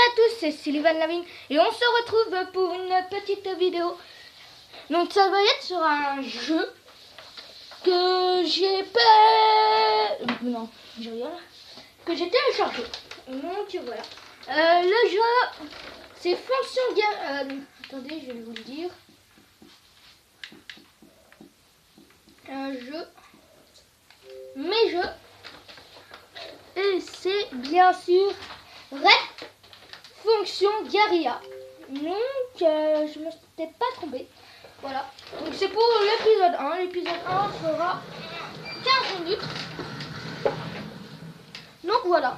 à tous, c'est Sylvain Lavigne et on se retrouve pour une petite vidéo. Donc ça va être sur un jeu que j'ai que j'ai téléchargé. Donc voilà. Le jeu c'est fonction attendez, je vais vous le dire. Un jeu, mes jeux, et c'est bien sûr Red Fonction Guerilla. Donc je me suis pas trompée. Voilà. Donc c'est pour l'épisode 1. L'épisode 1 fera 15 minutes. Donc voilà.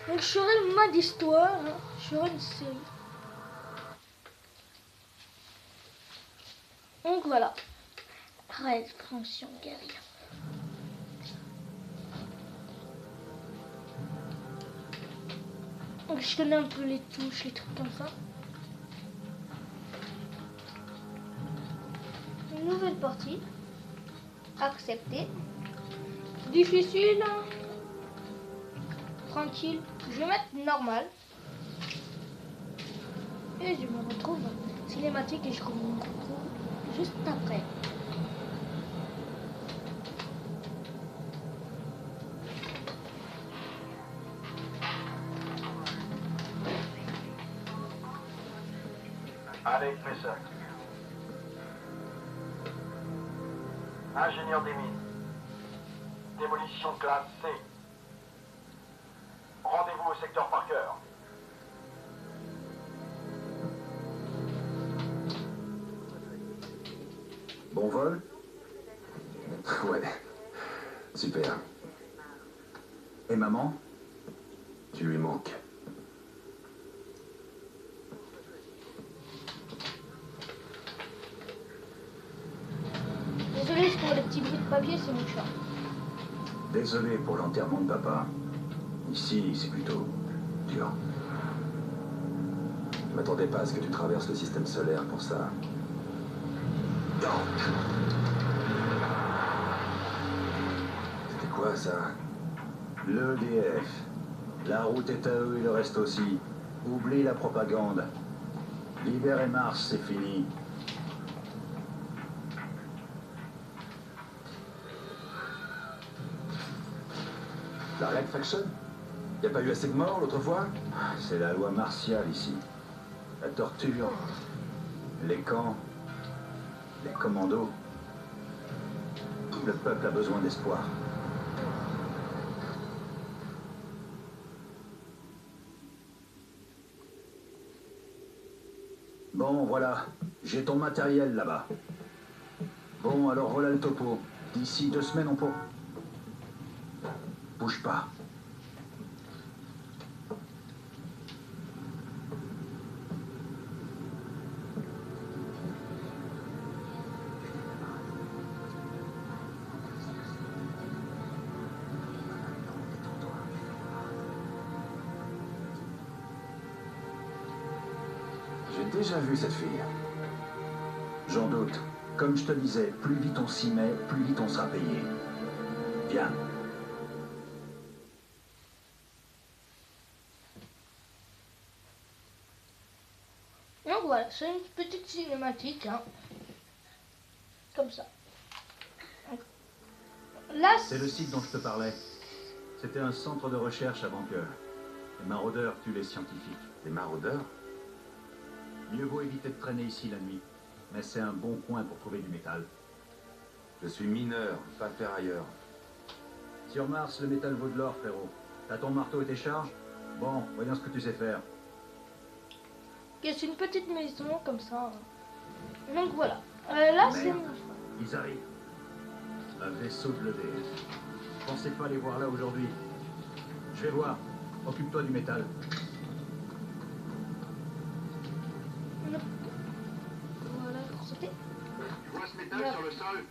Donc je ferai le mode histoire. Je ferai une série. Donc voilà. Red Fonction Guerilla. Donc je connais un peu les touches, les trucs comme ça. Une nouvelle partie. Accepter. Difficile. Tranquille. Je vais mettre normal. Et je me retrouve cinématique et je me retrouve juste après. Alex Messer. Ingénieur des mines. Démolition classe C. Rendez-vous au secteur Parker. Bon vol? Ouais. Super. Et maman? Tu lui manques. Désolé pour les petits bruits de papier, c'est mon chat. Désolé pour l'enterrement de papa. Ici, c'est plutôt dur. Je m'attendais pas à ce que tu traverses le système solaire pour ça. C'était quoi ça? L'EDF. La route est à eux et le reste aussi. Oublie la propagande. L'hiver et mars, c'est fini. La Red Faction? Y a pas eu assez de morts l'autre fois? C'est la loi martiale ici. La torture, les camps, les commandos. Le peuple a besoin d'espoir. Bon, voilà. J'ai ton matériel là-bas. Bon, alors voilà le topo. D'ici 2 semaines, on peut... Bouge pas. J'ai déjà vu cette fille. J'en doute. Comme je te disais, plus vite on s'y met, plus vite on sera payé. Viens. Donc voilà, c'est une petite cinématique, hein. Comme ça. Là, C'est le site dont je te parlais. C'était un centre de recherche avant que les maraudeurs tuent les scientifiques. Les maraudeurs? Mieux vaut éviter de traîner ici la nuit. Mais c'est un bon coin pour trouver du métal. Je suis mineur, pas ferrailleur. Sur Mars, le métal vaut de l'or, frérot. T'as ton marteau et tes charges? Bon, voyons ce que tu sais faire. Ok, c'est une petite maison comme ça. Donc voilà. Là, c'est... Merde. Ils arrivent. Un vaisseau de l'EDF. Je pensais pas les voir là aujourd'hui. Je vais voir. Occupe-toi du métal. Voilà, pour sauter. Tu vois ce métal sur le sol?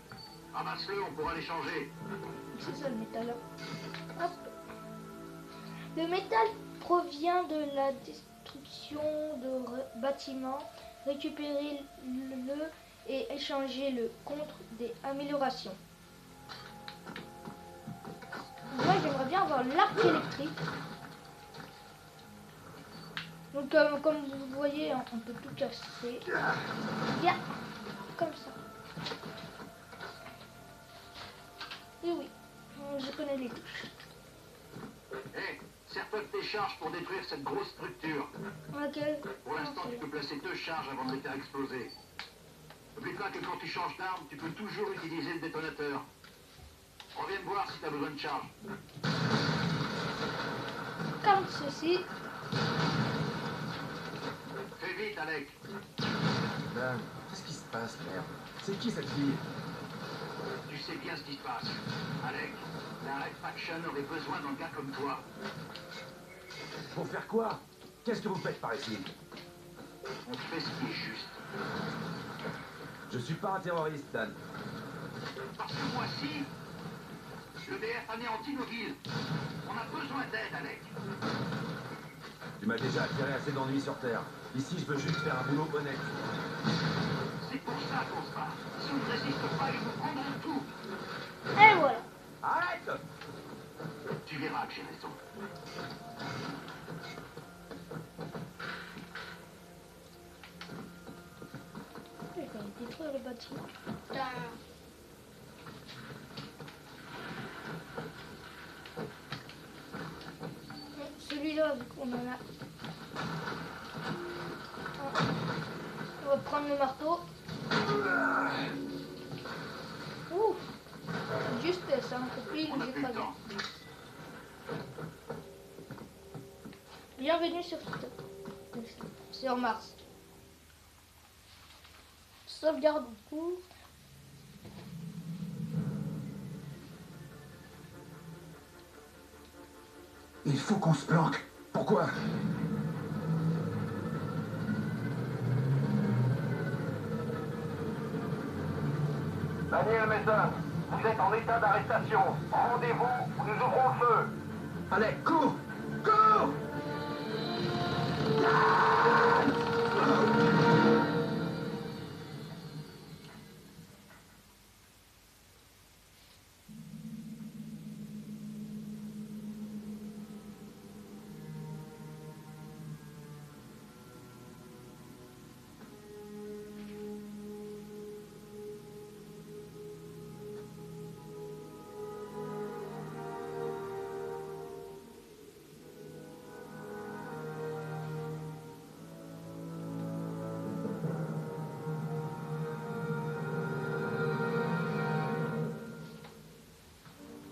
Ramasse-le, on pourra l'échanger. C'est ça le métal. Hop. Le métal provient de la destruction de bâtiments. Récupérez-le et échangez-le contre des améliorations. Moi, j'aimerais bien avoir l'arc électrique. Donc comme vous voyez, on peut tout casser. Yeah. Comme ça. Et oui, je connais les touches. Hé, sers-toi de tes charges pour détruire cette grosse structure. Ok. Pour l'instant, tu peux placer 2 charges avant de les faire exploser. N'oublie pas que quand tu changes d'arme, tu peux toujours utiliser le détonateur. Reviens me voir si tu as besoin de charge. Comme ceci. Fais vite, Alec. Ben, qu'est-ce qui se passe, merde? C'est qui cette fille? Tu sais bien ce qui se passe. Alec, la Red Faction aurait besoin d'un gars comme toi. Pour faire quoi? Qu'est-ce que vous faites par ici? On fait ce qui est juste. Je suis pas un terroriste, Dan. Parce que moi, si, le DF anéantit nos villes. On a besoin d'aide, Alec. Tu m'as déjà attiré assez d'ennuis sur Terre. Ici, je veux juste faire un boulot honnête. C'est pour ça qu'on se bat. Si on ne résiste pas, ils nous prendront tout. Et voilà. Arrête! Tu verras que j'ai raison. Je vais quand même détruire le bâtiment. Celui-là, vu qu'on en a. On va prendre le marteau. Ouh! Justesse, hein, on peut plus On n'a les plus le écraser. temps. Bienvenue sur Mars. Sauvegarde en cours. Il faut qu'on se planque. Pourquoi? Daniel Mason, vous êtes en état d'arrestation. Rendez-vous ou nous ouvrons le feu. Allez, cours! Cours!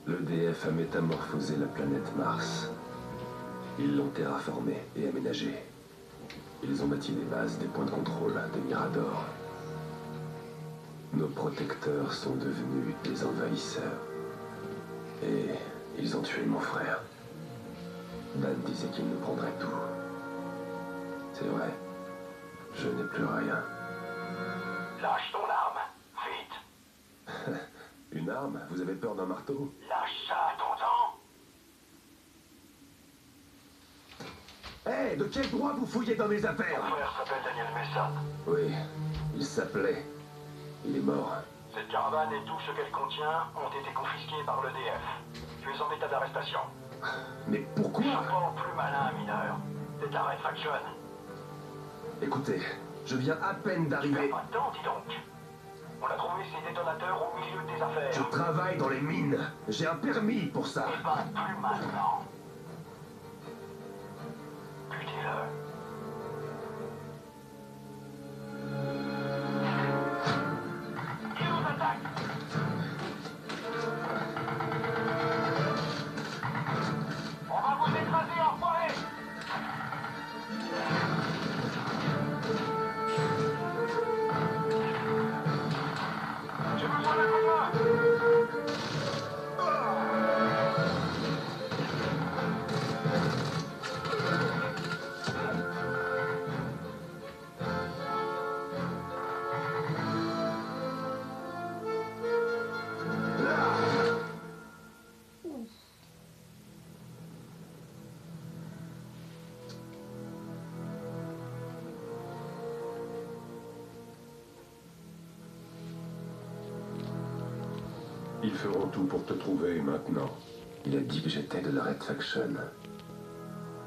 L'EDF a métamorphosé la planète Mars. Ils l'ont terraformée et aménagée. Ils ont bâti des bases, des points de contrôle, des miradors. Nos protecteurs sont devenus des envahisseurs. Et ils ont tué mon frère. Dan disait qu'il nous prendrait tout. C'est vrai. Je n'ai plus rien. Lâche ton arme, vite. Une arme? Vous avez peur d'un marteau? Lâche ça, t'entends? Hé, de quel droit vous fouillez dans mes affaires? Ton frère s'appelle Daniel Mason. Oui, il s'appelait. Il est mort. Cette caravane et tout ce qu'elle contient ont été confisqués par l'EDF. Tu es en état d'arrestation. Mais pourquoi? Sois plus malin, mineur. C'est ta Red Faction. Écoutez, je viens à peine d'arriver. Pas de temps, dis donc. On a trouvé ces détonateurs au milieu de tes affaires. Je travaille dans les mines. J'ai un permis pour ça. Eh ben, plus maintenant. Butez-le. Il nous attaque. On va vous écraser, enfoirés. J'ai besoin d'un coup de main. Ils feront tout pour te trouver maintenant. Il a dit que j'étais de la Red Faction.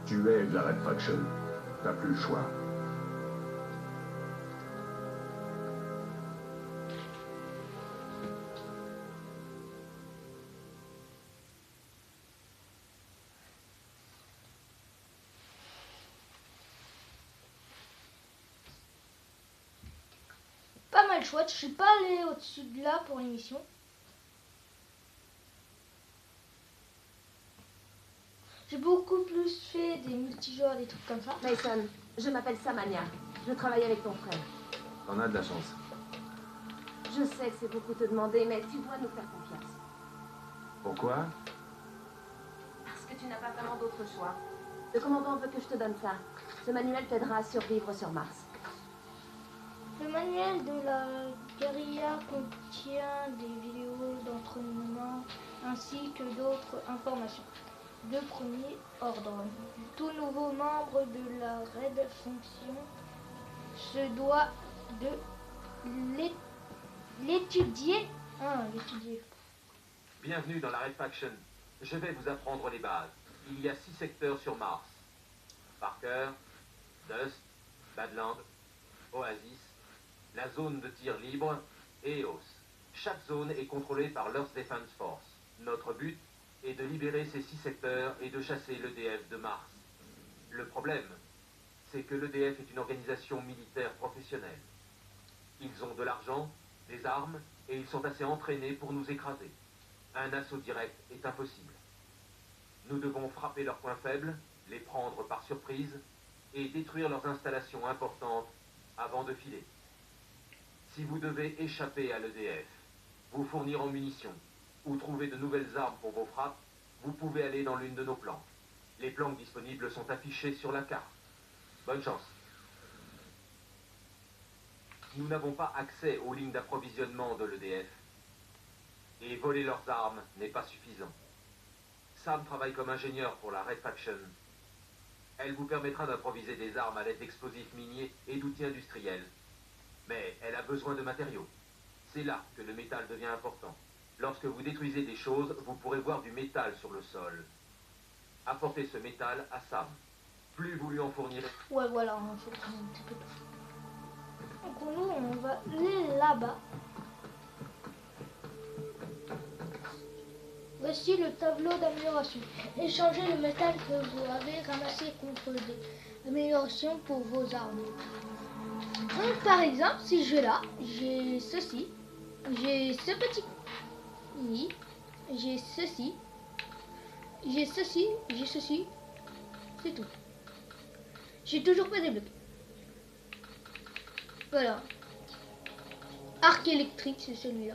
Tu es de la Red Faction. T'as plus le choix. Pas mal chouette, je suis pas allé au-dessus de là pour l'émission. J'ai beaucoup plus fait des multijoueurs, des trucs comme ça. Mason, je m'appelle Samania. Je travaille avec ton frère. T'en as de la chance. Je sais que c'est beaucoup te demander, mais tu dois nous faire confiance. Pourquoi? Parce que tu n'as pas vraiment d'autre choix. Le commandant veut que je te donne ça. Ce manuel t'aidera à survivre sur Mars. Le manuel de la guérilla contient des vidéos d'entraînement ainsi que d'autres informations de premier ordre. Tout nouveau membre de la Red Faction se doit de l'étudier. L'étudier. Bienvenue dans la Red Faction. Je vais vous apprendre les bases. Il y a 6 secteurs sur Mars. Parker, Dust, Badland, Oasis, la zone de tir libre et EOS. Chaque zone est contrôlée par l'Earth Defense Force. Notre but est de libérer ces 6 secteurs et de chasser l'EDF de Mars. Le problème, c'est que l'EDF est une organisation militaire professionnelle. Ils ont de l'argent, des armes, et ils sont assez entraînés pour nous écraser. Un assaut direct est impossible. Nous devons frapper leurs points faibles, les prendre par surprise, et détruire leurs installations importantes avant de filer. Si vous devez échapper à l'EDF, vous fournir en munitions, ou trouver de nouvelles armes pour vos frappes, vous pouvez aller dans l'une de nos planques. Les planques disponibles sont affichées sur la carte. Bonne chance. Nous n'avons pas accès aux lignes d'approvisionnement de l'EDF. Et voler leurs armes n'est pas suffisant. Sam travaille comme ingénieur pour la Red Faction. Elle vous permettra d'improviser des armes à l'aide d'explosifs miniers et d'outils industriels. Mais elle a besoin de matériaux. C'est là que le métal devient important. Lorsque vous détruisez des choses, vous pourrez voir du métal sur le sol. Apportez ce métal à Sam. Plus vous lui en fournirez... Ouais, voilà, il faut prendre un petit peu de... Donc nous, on va aller là-bas. Voici le tableau d'amélioration. Échangez le métal que vous avez ramassé contre des améliorations pour vos armes. Donc, par exemple, si je vais là, j'ai ceci. J'ai ce petit... J'ai ceci. J'ai ceci. J'ai ceci. C'est tout. J'ai toujours pas débloqué. Voilà. Arc électrique, c'est celui-là.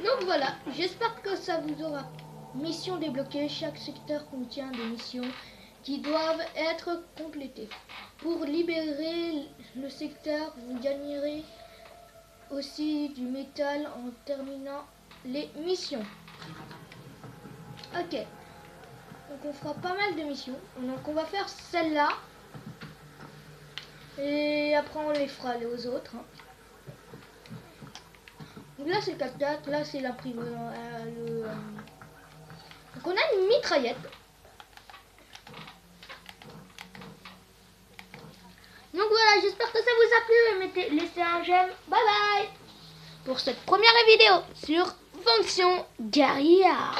Donc voilà, j'espère que ça vous aura. Mission débloquée, chaque secteur contient des missions qui doivent être complétées. Pour libérer le secteur, vous gagnerez aussi du métal en terminant les missions. Ok, donc on fera pas mal de missions. Donc on va faire celle-là. Et après on les fera aux autres. Donc là c'est le 4x4, là c'est l'imprimeur. Donc on a une mitraillette. Donc voilà, j'espère que ça vous a plu. Laissez un j'aime. Bye bye pour cette première vidéo sur Fonction Guerilla.